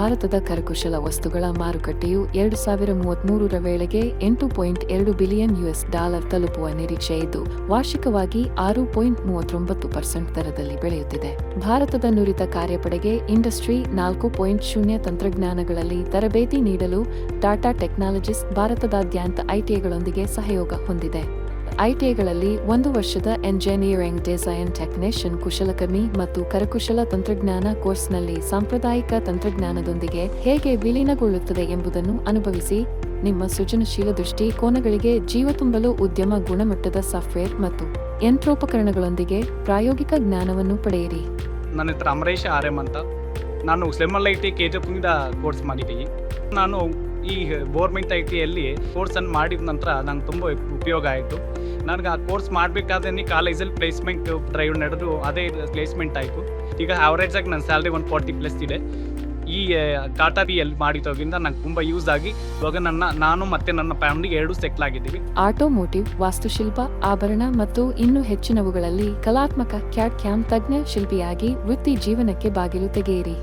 ಭಾರತದ ಕರಕುಶಲ ವಸ್ತುಗಳ ಮಾರುಕಟ್ಟೆಯು 2033ರ ವೇಳೆಗೆ $8.2 ಬಿಲಿಯನ್ ತಲುಪುವ ನಿರೀಕ್ಷೆ ಇದ್ದು, ವಾರ್ಷಿಕವಾಗಿ 6.39% ದರದಲ್ಲಿ ಬೆಳೆಯುತ್ತಿದೆ. ಭಾರತದ ನುರಿತ ಕಾರ್ಯಪಡೆಗೆ ಇಂಡಸ್ಟ್ರಿ 4.0 ತಂತ್ರಜ್ಞಾನಗಳಲ್ಲಿ ತರಬೇತಿ ನೀಡಲು ಟಾಟಾ ಟೆಕ್ನಾಲಜೀಸ್ ಭಾರತದಾದ್ಯಂತ ಐಟಿಐಗಳೊಂದಿಗೆ ಸಹಯೋಗ ಹೊಂದಿದೆ. ಐಟಿಐಗಳಲ್ಲಿ 1 ವರ್ಷದ ಎಂಜಿನಿಯರಿಂಗ್ ಡಿಸೈನ್ ಟೆಕ್ನಿಷಿಯನ್ ಕುಶಲಕರ್ಮಿ ಮತ್ತು ಕರಕುಶಲ ತಂತ್ರಜ್ಞಾನ ಕೋರ್ಸ್ನಲ್ಲಿ ಸಾಂಪ್ರದಾಯಿಕ ತಂತ್ರಜ್ಞಾನದೊಂದಿಗೆ ಹೇಗೆ ವಿಲೀನಗೊಳ್ಳುತ್ತದೆ ಎಂಬುದನ್ನು ಅನುಭವಿಸಿ, ನಿಮ್ಮ ಸೃಜನಶೀಲ ದೃಷ್ಟಿಕೋನಗಳಿಗೆ ಜೀವ ತುಂಬಲು ಉದ್ಯಮ ಗುಣಮಟ್ಟದ ಸಾಫ್ಟ್ವೇರ್ ಮತ್ತು ಯಂತ್ರೋಪಕರಣಗಳೊಂದಿಗೆ ಪ್ರಾಯೋಗಿಕ ಜ್ಞಾನವನ್ನು ಪಡೆಯಿರಿ. ನನ್ನ ಹೆಸರು ಅಮರೇಶ್ ಆರ್ಎಂ ಅಂತ. ನಾನು ಸ್ಲೆಮಲ್ ಐಟಿ ಕೆಜೆಪಿಂದ ಕೋರ್ಸ್ ಮಾಡಿದ್ದೀನಿ. ನಾನು ಈ ಗೋರ್ಮೆಂಟ್ ಐಟಿಯಲ್ಲಿ ಕೋರ್ಸನ್ನು ಮಾಡಿದ ನಂತರ ನಂಗೆ ತುಂಬ ಉಪಯೋಗ ಆಯಿತು. ನನಗೆ ಆ ಕೋರ್ಸ್ ಮಾಡಬೇಕಾದ್ರೆ ಕಾಲೇಜಲ್ಲಿ ಪ್ಲೇಸ್ಮೆಂಟ್ ಡ್ರೈವ್ ನಡೆದು ಅದೇ ಪ್ಲೇಸ್ಮೆಂಟ್ ಆಯಿತು. ಈಗ ಆವ್ರೇಜಾಗಿ ನನ್ನ ಸ್ಯಾಲ್ರಿ 140+ ಇದೆ. ಈ ಟಾಟಾ ಎಲ್ಲಿ ಮಾಡಿದೋಗಿಂದ ನಂಗೆ ತುಂಬ ಯೂಸ್ ಆಗಿ ಇವಾಗ ನಾನು ಮತ್ತು ನನ್ನ ಫ್ಯಾಮಿಲಿ 2 ಸೆಟ್ಲ್ ಆಗಿದ್ದೀವಿ. ಆಟೋಮೋಟಿವ್, ವಾಸ್ತುಶಿಲ್ಪ, ಆಭರಣ ಮತ್ತು ಇನ್ನೂ ಹೆಚ್ಚಿನವುಗಳಲ್ಲಿ ಕಲಾತ್ಮಕ ಕ್ಯಾಡ್/ಕ್ಯಾಮ್ ತಜ್ಞ ಶಿಲ್ಪಿಯಾಗಿ ವೃತ್ತಿ ಜೀವನಕ್ಕೆ ಬಾಗಿಲು ತೆಗೆಯಿರಿ.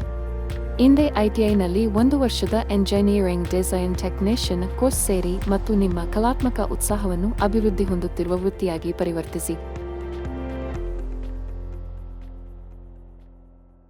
ಇಂದೇ ಐಟಿಐನಲ್ಲಿ 1 ವರ್ಷದ ಎಂಜಿನಿಯರಿಂಗ್ ಡಿಸೈನ್ ಟೆಕ್ನಿಷಿಯನ್ ಕೋರ್ಸ್ ಸೇರಿ ಮತ್ತು ನಿಮ್ಮ ಕಲಾತ್ಮಕ ಉತ್ಸಾಹವನ್ನು ಅಭಿವೃದ್ಧಿ ಹೊಂದುತ್ತಿರುವ ವೃತ್ತಿಯಾಗಿ ಪರಿವರ್ತಿಸಿ.